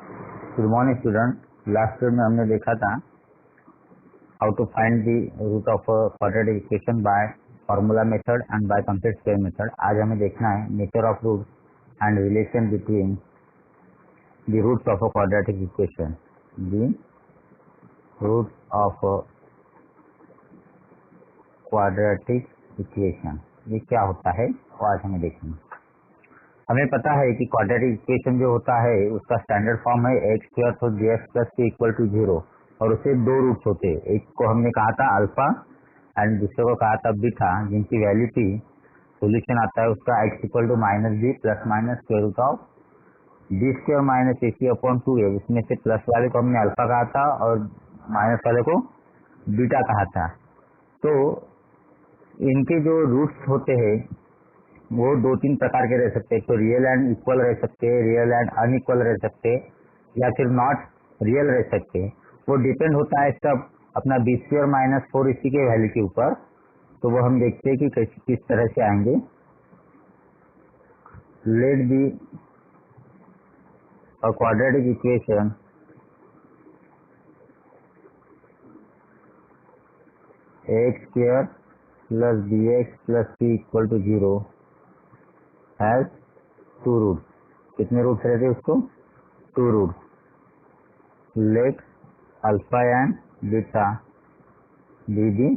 Good morning student. Last period में हमने देखा था how to find the root of quadratic equation by formula method and by complete square method. आज हमें देखना है nature of root and relation between the roots of a quadratic equation. The root of quadratic equation ये क्या होता है वो आज हमें देखेंगे। हमें पता है कि क्वाड्रेटिक इक्वेशन जो होता है उसका स्टैंडर्ड फॉर्म है x square plus B x plus C equal to 0 और उससे दो रूट्स होते हैं। एक को हमने कहा था अल्फा एंड दूसरे को कहा था बीटा, जिनकी वैल्यू थी सोल्यूशन आता है उसका x equal to minus b plus minus square root of b square minus a c upon 2a। उसमें से प्लस वाले को हमने अल्फा कहा था और माइनस वाले को बीटा कहा था। तो इनके जो रूट्स होते हैं वो दो तीन प्रकार के रह सकते हैं। तो रियल एंड इक्वल रह सकते हैं, रियल एंड अनइक्वल रह सकते हैं, या फिर नॉट रियल रह सकते हैं। वो डिपेंड होता है सब अपना बी स्क्वायर माइनस 4 इसी के वैल्यू के ऊपर। तो वो हम देखते हैं कि किस तरह से आएंगे। Let be a quadratic equation x square plus B x plus C equal to 0 has two root. कितने रूट्स रहते हैं उसको? Two root. Let alpha and beta be the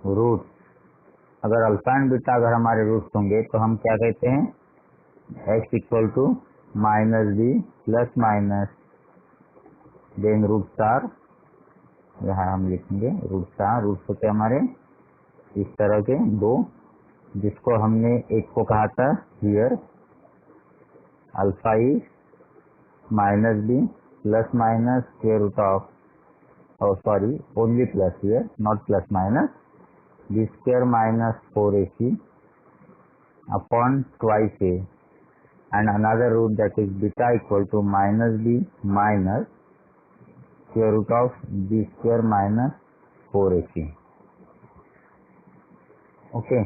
root. अगर अल्फा एंड बीटा अगर हमारे रूट्स होंगे तो हम क्या कहते हैं? X equal to minus b plus minus then root star. यहाँ हम लिखेंगे रूट स्टार। रूट्स होते हमारे इस तरह के दो, जिसको हमने एक को कहा था here alpha is minus b plus minus square root of sorry only plus here not plus minus b square minus 4ac upon twice a and another root that is beta equal to minus b minus square root of b square minus 4ac। Okay,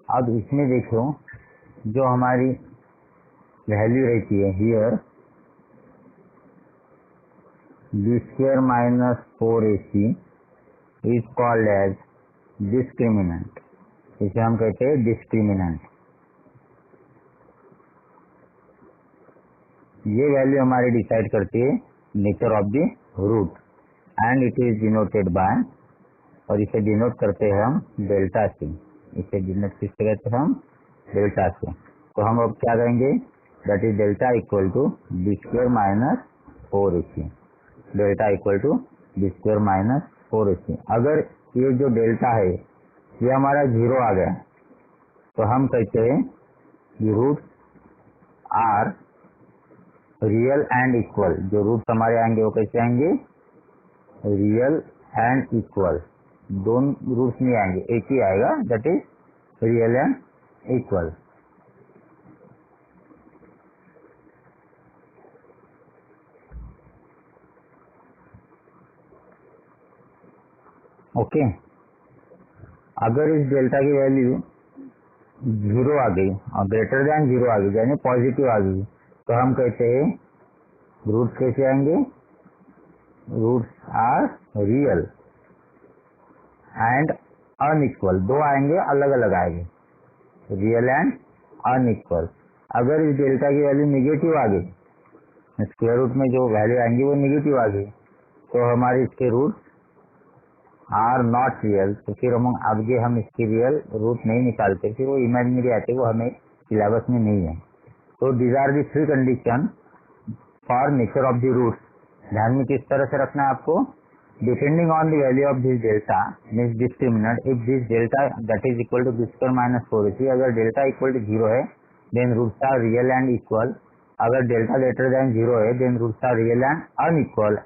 अब इसमें देखो जो हमारी value रहती है here b square minus 4ac is called as discriminant. इसे हम कहते हैं डिस्क्रिमिनेंट। ये वैल्यू हमारी डिसाइड करती है nature of the root and it is denoted by, और इसे डिनोट करते हैं हम डेल्टा से। इसे डिनोट किससे कहते हैं हम? डेल्टा से। तो हम अब क्या करेंगे? That is delta equal to b square minus 4ac। Delta equal to b square minus 4ac। अगर ये जो डेल्टा है ये हमारा 0 आ गया तो हम कहते हैं root are real and equal. जो रूट हमारे आएंगे वो कैसे आएंगे? Real and equal. दोनों रूट्स नहीं आएंगे, एक ही आएगा, that is real and equal. Okay, अगर इस डेल्टा की वैल्यू 0 आ गई और ग्रेटर देन 0 आ गई यानी पॉजिटिव आ गई तो हम कहते हैं रूट्स कैसे आएंगे? Roots are real and unequal. दो आएंगे, अलग अलग आएंगे, रियल एंड अनइक्वल। अगर इस डेल्टा की वैल्यू निगेटिव आ गई, स्क्वायर रूट में जो वैल्यू आएंगी वो निगेटिव आ गई, तो हमारे इसके रूट आर नॉट रियल। तो फिर हम इसकी रियल रूट नहीं निकालते, फिर वो इमेजिनरी आते, वो हमें सिलेबस में नहीं है। तो these are the three condition for nature of the root. ध्यान में किस तरह से रखना है आपको? Depending on the value of this delta means discriminant, if this delta that is equal to b square minus 4ac, अगर डेल्टा इक्वल टू 0 है then roots are real and equal. अगर डेल्टा ग्रेटर देन 0 है then roots are real and unequal.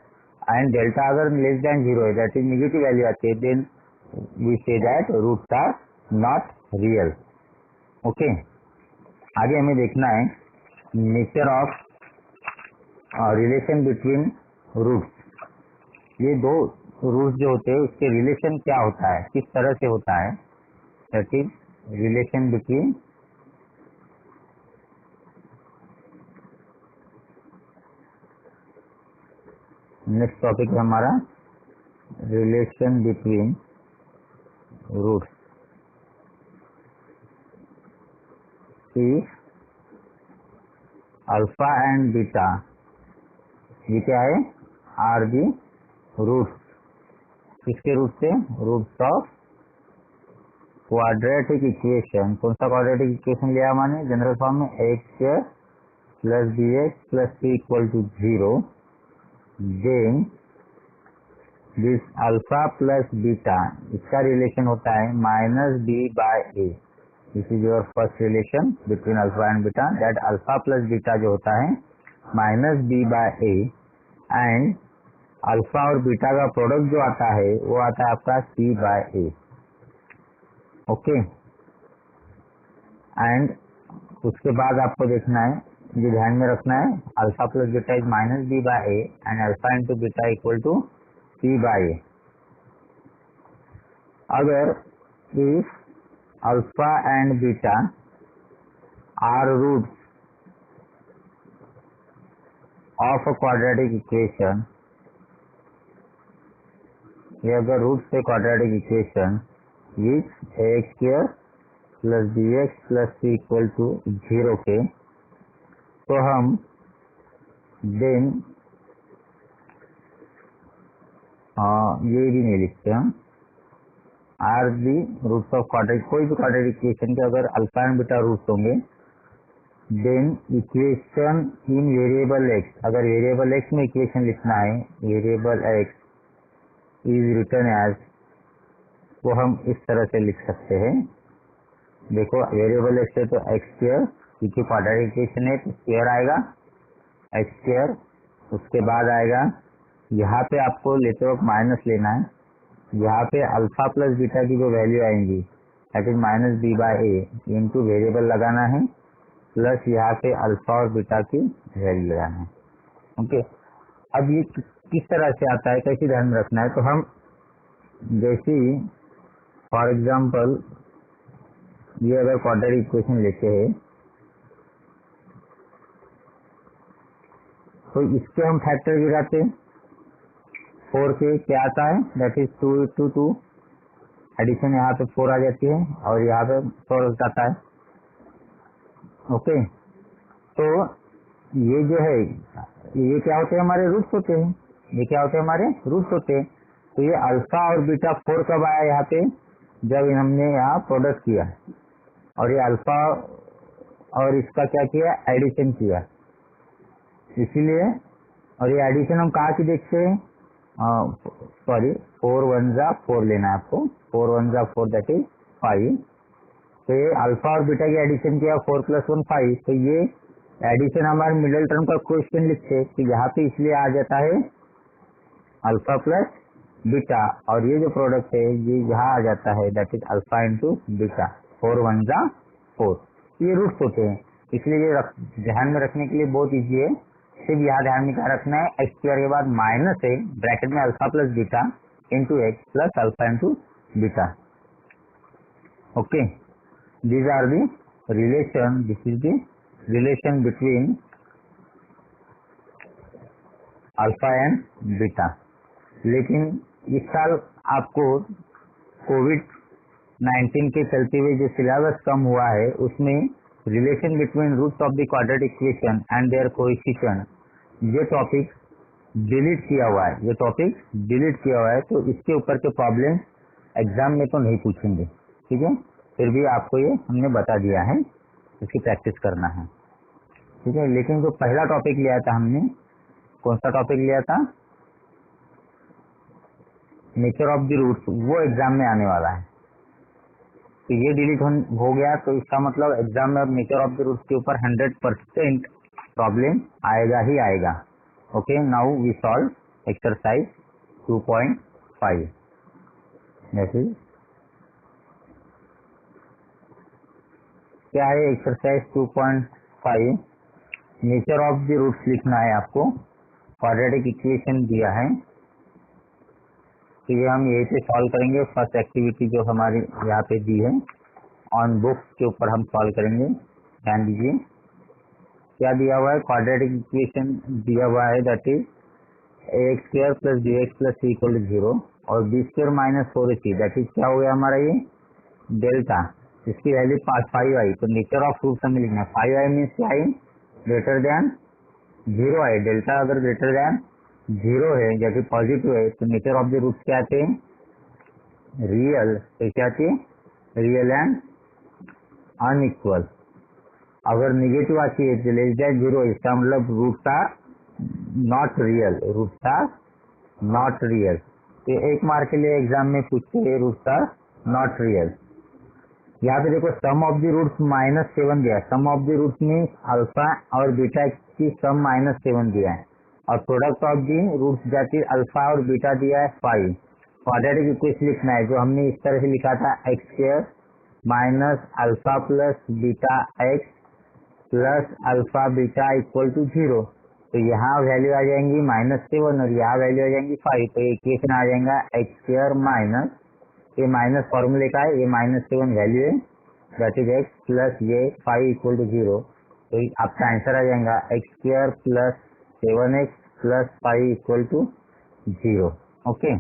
And delta अगर less than 0 है that is negative value आती है, then we say that roots are not real. Okay, आगे हमें देखना है nature of relation between roots. ये दो रूट्स जो होते हैं उसके रिलेशन क्या होता है, किस तरह से होता है? That is relation between next topic है हमारा relation between roots. Alpha and beta ये क्या है, आर दी रूट्स। किसके रूट से, रूट्स ऑफ क्वाड्रेटिक इक्वेशन। कौन सा क्वाड्रेटिक इक्वेशन लिया मैंने जनरल फॉर्म में, x square plus B x plus C equal to 0। Then this alpha plus beta, इसका रिलेशन होता है minus B by a. This is your first relation between alpha and beta, that alpha plus beta जो होता है minus B by A, and alpha और beta का product जो आता है वो आता है आपका c by a. Okay, and उसके बाद आपको देखना है, ये ध्यान में रखना है, alpha plus beta is minus B by A and alpha into beta equal to C by A. अगर if alpha and beta are roots of a quadratic equation, ये अगर रूट्स है quadratic equation which A square plus B x plus C equal to 0 के, तो हम then ये भी नहीं लिखते हम, are the roots of quadratic, कोई भी क्वाड्रेटिक इक्वेशन के अगर अल्फा एंड बीटा रूट्स होंगे, then equation in variable x, अगर वेरिएबल एक्स में इक्वेशन लिखना है, variable x is written as, वो हम इस तरह से लिख सकते हैं। देखो वेरिएबल एक्स है तो एक्स स्क्वायर, क्योंकि क्वाड्रेटिक इक्वेशन है तो स्क्वायर आएगा एक्स स्क्वायर, उसके बाद आएगा यहाँ पे आपको लेते वक्त माइनस लेना है, यहाँ पे अल्फा प्लस बीटा की जो वैल्यू आएंगी that is minus B by a into variable लगाना है, प्लस यहाँ पे अल्फा और बीटा की वैल्यू लगाना है। ओके, अब ये किस तरह से आता है, कैसे ध्यान में रखना है, तो हम जैसे फॉर एग्जाम्पल ये अगर क्वाड्रेटिक इक्वेशन लेते हैं तो इसके हम फैक्टर गिराते हैं 4 के, क्या आता है दैट इज 2 टू 2, एडिशन यहाँ पे 4 आ जाती है और यहाँ पे 4 जाता है। ओके, तो ये जो है ये क्या होते हैं, हमारे रूट्स होते हैं, ये क्या होते हैं, हमारे रूट्स होते हैं। तो ये अल्फा और बीटा 4 कब आया यहाँ पे, जब हमने यहाँ प्रोडक्ट किया और ये अल्फा और इसका क्या किया, एडिशन किया, इसीलिए। और ये एडिशन हम कहाँ की देखते हैं, सॉरी 4 1 जा 4 लेना है आपको, 4 1 जा 4 दैट इज 5। तो ये अल्फा और बीटा की एडिशन किया 4 + 1 5, तो ये एडिशन हमारे मिडिल टर्म का क्वेश्चन लिखते हैं, तो यहाँ पे इसलिए आ जाता है अल्फा प्लस बीटा, और ये जो प्रोडक्ट है ये यहाँ आ जाता है that is alpha into beta, 4 1 जा 4। ये रूट्स होते हैं, इसलिए ये ध्यान में रखने के लिए बहुत इजी है। सिर्फ यहाँ ध्यान में क्या रखना है, एक्स स्क्वायर के बाद माइनस है, ब्रैकेट में alpha plus beta into x plus alpha into beta. Okay, these are the relation, this is the relation between alpha and beta. लेकिन इस साल आपको कोविड-19 के चलते हुए जो सिलेबस कम हुआ है उसमें relation between roots of the quadratic equation and their coefficient, ये टॉपिक डिलीट किया हुआ है, ये टॉपिक डिलीट किया हुआ है, तो इसके ऊपर के प्रॉब्लम एग्जाम में तो नहीं पूछेंगे, ठीक है, फिर भी आपको ये हमने बता दिया है, इसकी प्रैक्टिस करना है, ठीक है। लेकिन जो पहला टॉपिक लिया था हमने, कौन सा टॉपिक लिया था, नेचर ऑफ द रूट्स, वो एग्जाम में आने वाला है। तो ये डिलीट हो गया, तो इसका मतलब एग्जाम में अब नेचर ऑफ द रूट्स के ऊपर 100% प्रॉब्लम आएगा ही आएगा। Okay, now we solve exercise 2.5। जैसे क्या है exercise 2.5, nature of the roots लिखना है आपको, क्वाड्रेटिक इक्वेशन दिया है, तो ये हम यही पे सॉल्व करेंगे। फर्स्ट एक्टिविटी जो हमारी यहाँ पे दी है ऑन बुक्स के ऊपर हम सॉल्व करेंगे। ध्यान दीजिए क्या दिया हुआ है, क्वाड्रेटिक इक्वेशन दिया हुआ है that is x square plus B x plus C equal to 0 और b square minus 4ac that is क्या हो गया हमारा ये डेल्टा, इसकी वैल्यू 5i। तो नेचर ऑफ रूट हमें लिखना है 5i मीन्स क्या है, ग्रेटर देन 0 है। डेल्टा अगर ग्रेटर देन 0 है या फिर पॉजिटिव है तो नेचर ऑफ द रूट क्या आते हैं, रियल। तो क्या आती है, रियल एंड अनइक्वल। अगर निगेटिव आती है तो लेस देन 0, इसका मतलब roots are not real, roots are not real. तो एक मार्क के लिए एग्जाम में पूछते हैं रूट्स आर नॉट रियल। यहाँ पे देखो सम ऑफ द रूट्स -7 दिया है। Sum of the roots means alpha और बीटा की सम -7 दिया है और प्रोडक्ट ऑफ द रूट्स जाती अल्फा और बीटा दिया है 5। क्वाड्रेटिक इक्वेशन लिखना है जो हमने इस तरह से लिखा था x square minus alpha plus beta x plus alpha beta equal to 0। तो यहाँ वैल्यू आ जाएंगी -7 और यहाँ वैल्यू आ जाएंगी 5। तो इक्वेशन आ जाएगा एक्स स्क्वायर माइनस, ये माइनस फॉर्मूले का है, ये -7 वैल्यू है दैट इज एक्स प्लस ये 5 इक्वल टू 0। तो आपका आंसर आ जाएगा x square plus 7x plus 5 equal to 0। Okay,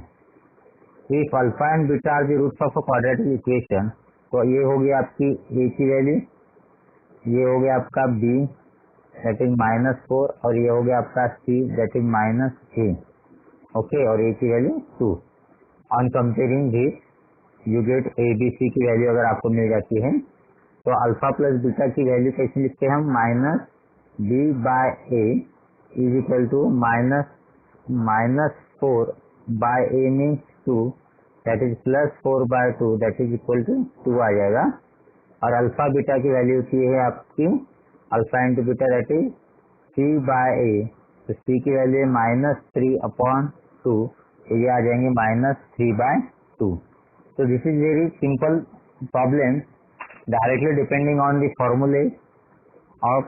if alpha and beta are the roots of a quadratic equation, तो ये हो गया आपकी ए की वैल्यू, ये हो गया आपका बी दैट इज -4 और ये हो गया आपका सी दैट इज -3। ओके, और ए की value 2। On comparing this you get a b c की वैल्यू अगर आपको मिल जाती है तो अल्फा प्लस बीटा की वैल्यू कैसे लिखते हैं हम, -b/a is equal to -4/a means 2 that is +4/2 that is equal to 2 आ जाएगा। और अल्फा बीटा की वैल्यू होती है आपकी alpha into beta that is c/a। तो c की वैल्यू है -3/2, तो ये आ जाएंगे -3/2। So this is very simple problem directly depending on the formulae of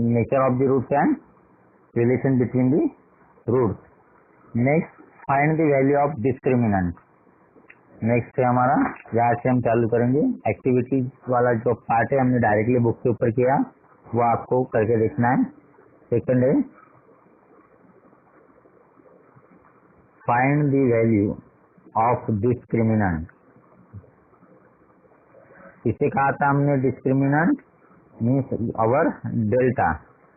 nature of the roots and relation between the roots. Next, find the value of discriminant. Next है हमारा, यहाँ से हम चालू करेंगे एक्टिविटीज वाला जो पार्ट है हमने डायरेक्टली बुक के ऊपर किया वो आपको करके देखना है। सेकंड है find the value of discriminant. इसे कहा था हमने discriminant means our delta.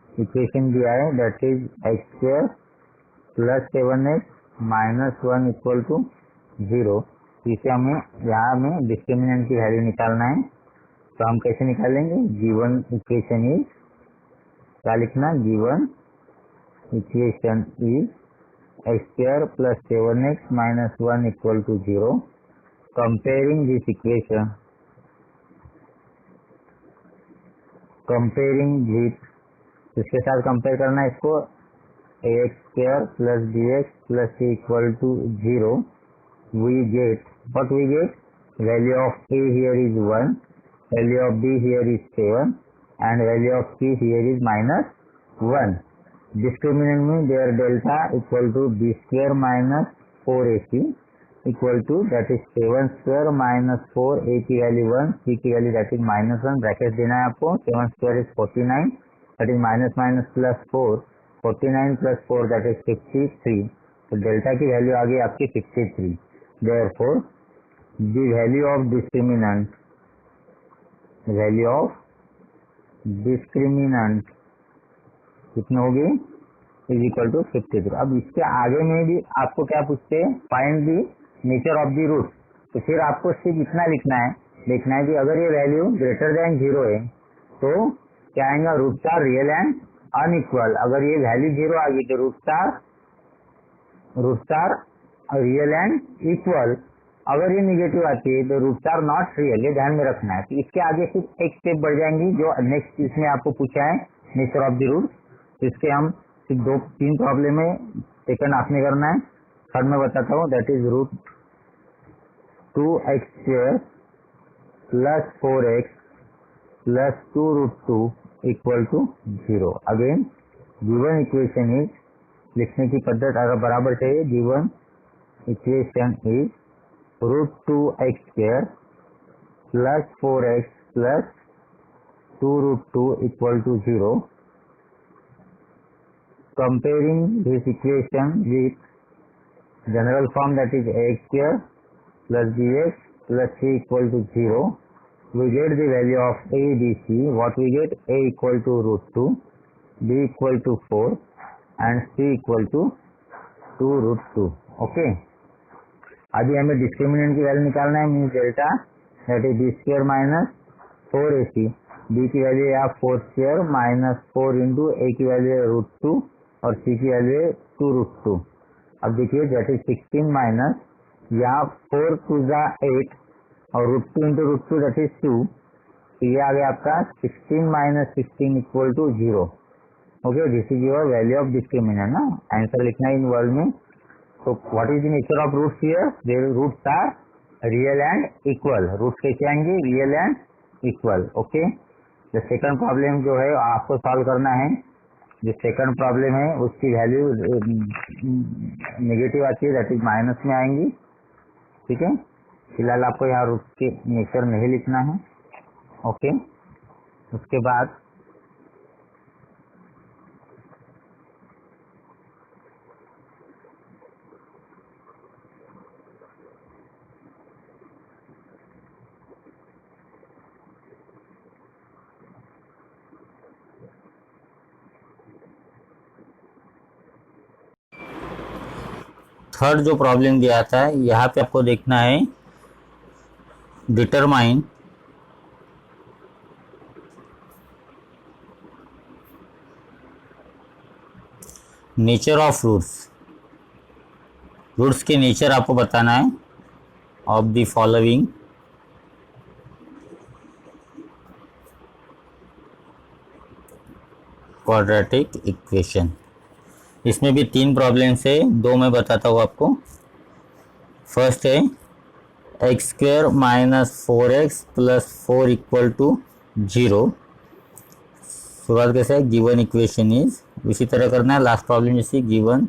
Equation दिया है that is x square plus 7x minus 1 equal to 0। इसे हमें यहाँ में डिस्क्रिमिनेंट की वैल्यू निकालना है। तो हम कैसे निकालेंगे, गिवन इक्वेशन इज, क्या लिखना, given equation is x square plus 7x minus 1 equal to 0। Comparing this equation, comparing with, इसके साथ कंपेयर करना है इसको, x square plus B x plus C equal to 0। we get, what we get, value of a here is 1, value of b here is 7 and value of c here is -1. Discriminant means their delta equal to b square minus 4ac equal to that is 7 square minus 4, a की value 1, c की value that is -1, bracket देना है आपको। 7 square is 49 that is minus minus plus 4, 49 plus 4 that is 53। तो delta की value आ गई आपकी 53। Therefore, the value of discriminant कितनी होगी, इज इक्वल टू 53। अब इसके आगे में भी आपको क्या पूछते हैं, find the nature of the root. तो फिर आपको सिर्फ इतना लिखना है कि अगर ये वैल्यू ग्रेटर देन 0 है तो क्या आएगा, roots are real and unequal. अगर ये वैल्यू 0 आ गई तो roots are real and equal. अगर ये निगेटिव आती है तो रूट्स आर नॉट रियल, ये ध्यान में रखना है। तो इसके आगे सिर्फ एक स्टेप बढ़ जाएंगी जो नेक्स्ट इसमें आपको पूछा है नेचर ऑफ द रूट। इसके हम सिर्फ 2-3 प्रॉब्लम है, सेकंड आपने करना है, थर्ड में बताता हूँ that is √2x² plus 4x plus 2√2 equal to 0। Again given equation is, लिखने की पद्धत अगर बराबर चाहिए, given equation is √2x² plus 4x plus 2√2 equal to 0। Comparing this equation with general form, that is ax square plus bx plus c equal to 0, we get the value of a, b, c. What we get? A equal to root 2, b equal to 4 and c equal to 2 root 2. Okay, अभी हमें discriminant की value निकालना है, means delta, that is b square minus 4ac, b की value है 4 square minus 4 into ए की value है root 2 और सी की वैल्यू है 2 रूट 2. अब देखिए दैट इज 16 माइनस यहाँ 4 टू जा 8 और root 2 into root 2 that is 2. तो ये आ गया आपका 16 minus 16 equal to 0. Okay, this is your value of discriminant ना. आंसर लिखना है इन वर्ड में. तो what is the nature of roots here? There roots are real and equal. Roots कैसे आएंगे? Real and equal. Okay, the second problem जो है आपको सॉल्व करना है. जो सेकंड प्रॉब्लम है उसकी वैल्यू नेगेटिव आती है, दैट इज माइनस में आएंगी. ठीक है, फिलहाल आपको यहाँ रूट्स के नेचर नहीं लिखना है. ओके, उसके बाद थर्ड जो प्रॉब्लम दिया था यहाँ पे आपको देखना है determine nature of roots. Roots के नेचर आपको बताना है of the following quadratic equation. इसमें भी 3 प्रॉब्लम्स है, 2 मैं बताता हूँ आपको. फर्स्ट है x square minus 4x plus 4 equal to 0. शुरुआत कैसे है? गिवन इक्वेशन इज, इसी तरह करना है. लास्ट प्रॉब्लम जैसी given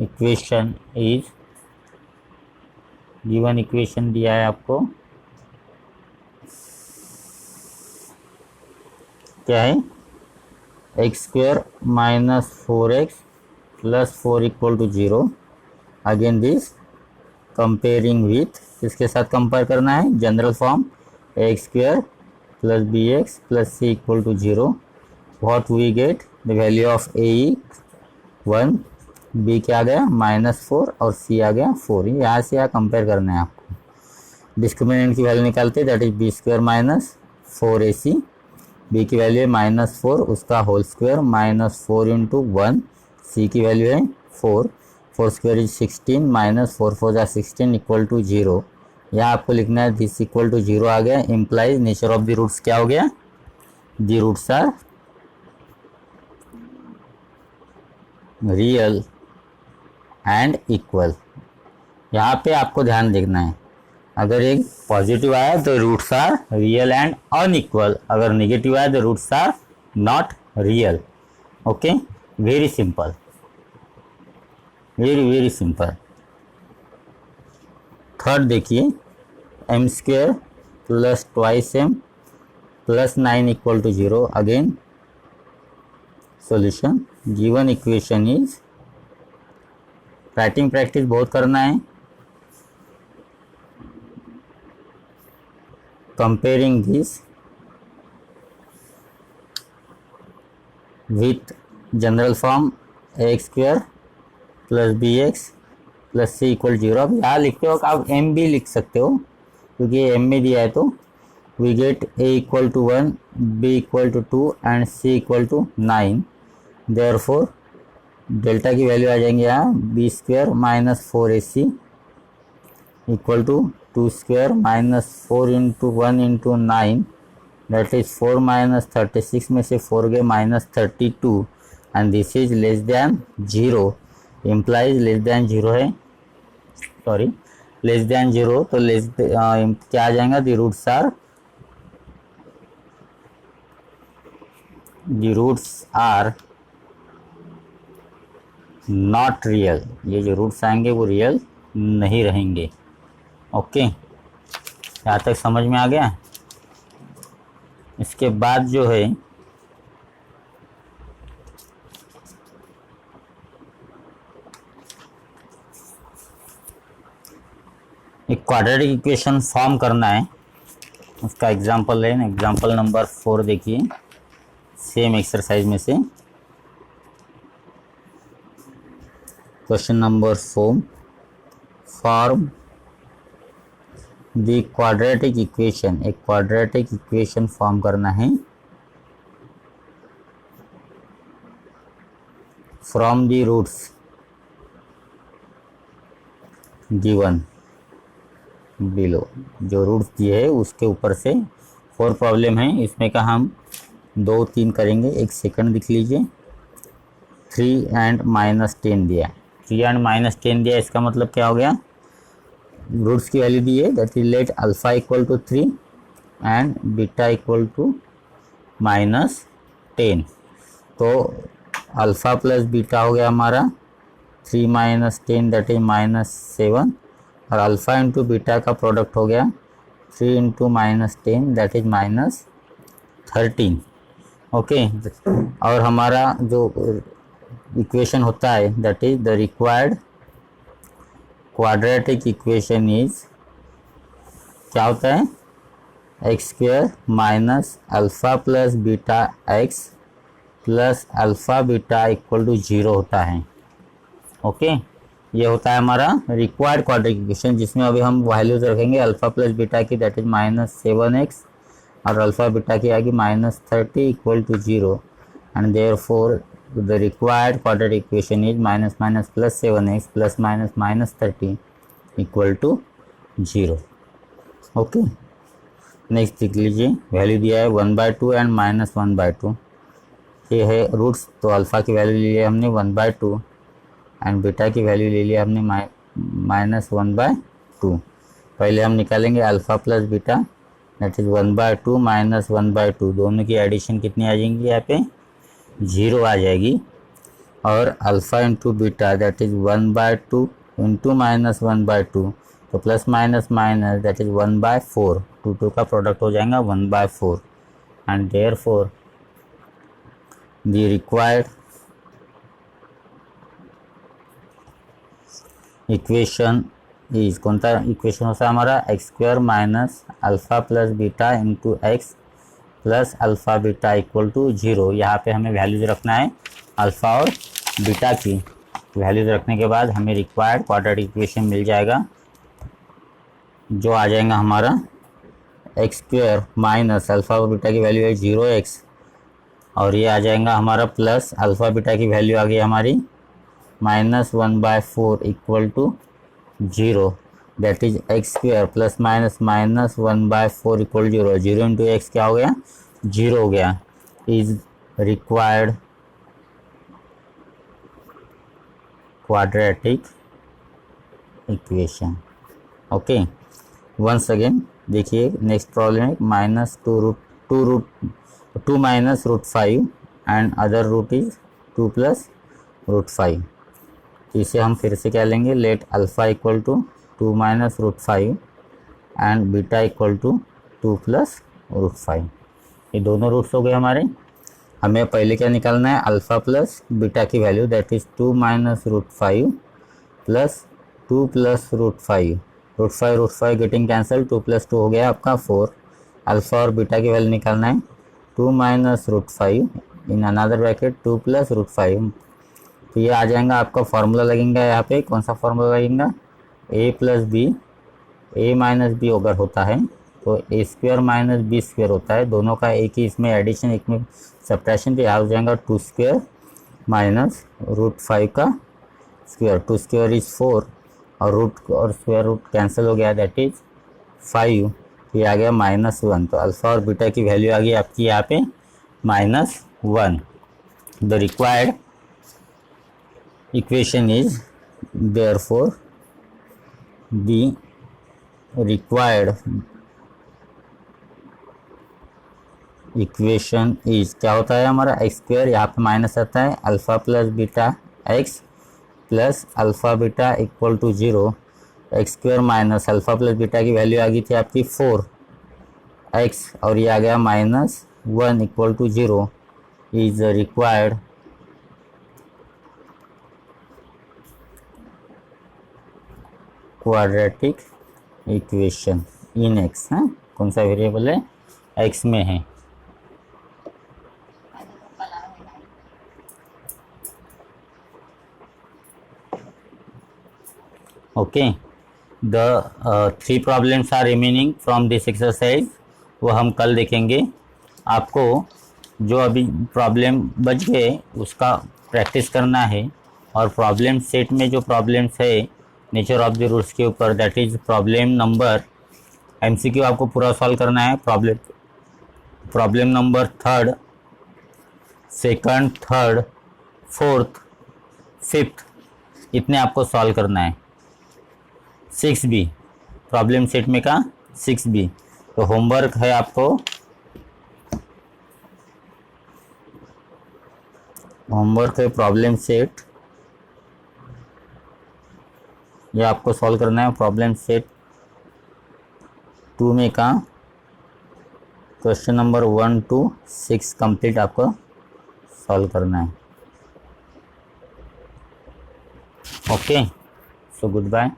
equation is, given equation दिया है आपको, क्या है? X square minus 4x plus 4 equal to 0. Again this comparing with, किसके साथ कंपेयर करना है? General form x square plus B x plus C equal to 0. What we get? The value of a 1, b क्या आ गया? -4 और सी आ गया 4. यहाँ से यहाँ कंपेयर करना है आपको. डिस्क्रिमिनेंट की वैल्यू निकालते हैं, that is b square minus 4ac, b की वैल्यू है -4, उसका होल स्क्वायर -4 इंटू 1, सी की वैल्यू है 4, 4 स्क्वायर इज 16 माइनस 4 4 जा 16 इक्वल टू 0. यहाँ आपको लिखना है दिस इक्वल टू 0 आ गया. Implies nature of the roots क्या हो गया? The roots are real and equal. यहाँ पे आपको ध्यान देखना है, अगर एक पॉजिटिव आया तो roots are real and unequal, अगर नेगेटिव आया तो roots are not real. Okay, very simple, very very simple. Third देखिए, M square plus twice M plus 9 equal to 0. Again solution. Given equation is, writing practice बहुत करना है. Comparing this with general form ax square plus bx plus c equal 0. अब यहाँ लिखते हो आप m भी लिख सकते हो, क्योंकि m में दिया है. तो we get a equal to 1, b equal to 2 and c equal to 9. Therefore delta की वैल्यू आ जाएंगे यहाँ b square minus 4ac equal to 2 square minus 4 into 1 into 9, that is 4 minus 36 में से 4 गए -32 and this is less than 0. Implies less than 0 है, sorry less than 0. तो क्या आ जाएगा? The roots are not real. ये जो रूट्स आएंगे वो रियल नहीं रहेंगे. ओके, यहाँ तक समझ में आ गया. इसके बाद जो है क्वाड्रेटिक इक्वेशन फॉर्म करना है, उसका एग्जांपल है, एग्जांपल नंबर 4 देखिए सेम एक्सरसाइज में से। Question number 4, form the quadratic equation, एक क्वाड्रेटिक इक्वेशन फॉर्म करना है from the roots given below, जो रूट्स दिए है उसके ऊपर से 4 प्रॉब्लम है। इसमें का हम 2 3 करेंगे। एक सेकंड लिख लीजिए। 3 एंड -10 दिया, 3 एंड -10 दिया, इसका मतलब क्या हो गया, रूट्स की वैल्यू दी है, that is let alpha equal to 3 and beta equal to -10। तो अल्फा प्लस बीटा हो गया हमारा 3 - 10 दैट इज -7, और अल्फा इंटू बीटा का प्रोडक्ट हो गया 3 इंटू -10 दैट इज -13। ओके, और हमारा जो इक्वेशन होता है that is the required quadratic equation is, क्या होता है, x square minus alpha plus beta x plus alpha beta equal to 0 होता है। ओके, ये होता है हमारा रिक्वायर्ड क्वाड्रेटिक इक्वेशन, जिसमें अभी हम वैल्यूज रखेंगे अल्फा प्लस बीटा की, दैट इज -7x, और अल्फा बीटा की आएगी -30 equal to 0, and therefore the required quadratic equation is minus minus plus 7x plus minus -30 equal to 0। Okay, next देख लीजिए, वैल्यू दिया है 1/2 एंड -1/2। ये है रूट्स, तो अल्फा की वैल्यू ले लिया हमने 1/2 एंड बीटा की वैल्यू ले लिया हमने -1/2। पहले हम निकालेंगे alpha plus beta, that is 1/2 -1/2, दोनों की एडिशन कितनी आ जाएंगी, यहाँ पे 0 आ जाएगी, और alpha into beta that is 1/2 into -1/2, तो plus minus minus that is 1/4, 2 का प्रोडक्ट हो जाएगा 1/4, and therefore the required equation is, कौन सा इक्वेशन होता है हमारा, x square minus alpha plus beta into x plus alpha beta equal to 0। यहाँ पे हमें वैल्यूज रखना है अल्फा और बीटा की। वैल्यूज रखने के बाद हमें रिक्वायर्ड क्वाड्रेटिक इक्वेशन मिल जाएगा, जो आ जाएगा हमारा एक्स स्क्वायर माइनस अल्फा और बीटा की वैल्यू है 0x, और ये आ जाएगा हमारा प्लस अल्फा बीटा की वैल्यू आ गई हमारी -1/4 equal to 0, that is x square plus minus -1/4 equal 0, 0 into x क्या हो गया, 0 हो गया, is required quadratic equation. Okay, once again देखिए नेक्स्ट प्रॉब्लम है -2 minus √5 and other root is 2 plus √5। तो इसे हम फिर से क्या लेंगे, let alpha equal to 2 minus √5 and beta equal to 2 plus √5। ये दोनों रूट्स हो गए हमारे। हमें पहले क्या निकालना है, अल्फा प्लस बीटा की value, that is 2 minus √5 plus 2 plus √5, √5 getting cancel, 2 plus 2 हो गया आपका 4। अल्फा और बीटा की वैल्यू निकालना है 2 minus √5 in another bracket 2 plus √5। तो ये आ जाएगा आपका फॉर्मूला लगेगा, यहाँ पे कौन सा फॉर्मूला लगेगा, a plus b, a minus b अगर होता है तो a square minus b square होता है, दोनों का एक ही इसमें एडिशन एक में सब्ट्रैक्शन, तो यहाँ हो जाएगा 2 स्क्वायर माइनस √5 का स्क्वायर, 2 स्क्वायर इज 4, और रूट और स्क्वायर रूट कैंसिल हो गया, दैट इज 5, ये आ गया -1। तो अल्फा और बीटा की वैल्यू आ गई आपकी यहाँ पे -1। The required equation is, therefore the required equation is, क्या होता है हमारा, एक्स स्क्वायर, यहाँ पे माइनस आता है, alpha plus beta x plus alpha beta equal to 0, x square minus alpha plus beta की वैल्यू आ गई थी आपकी 4x, और ये आ गया -1 equal to 0, is required quadratic equation in x, हाँ कौन सा वेरिएबल है, एक्स में है। Okay, the 3 problems are remaining from this exercise, वो हम कल देखेंगे। आपको जो अभी प्रॉब्लम बच गए उसका प्रैक्टिस करना है, और प्रॉब्लम सेट में जो प्रॉब्लम्स है नेचर ऑफ द रूट्स के ऊपर, that is problem number, MCQ आपको पूरा सॉल्व करना है। Problem number 3, 2nd, 3rd, 4th, 5th, इतने आपको सॉल्व करना है। 6B प्रॉब्लम सेट में का 6B, तो होमवर्क है आपको, होमवर्क है प्रॉब्लम सेट, ये आपको सॉल्व करना है। प्रॉब्लम सेट 2 में का क्वेश्चन नंबर 1 to 6 कंप्लीट आपको सॉल्व करना है। Okay, so good bye.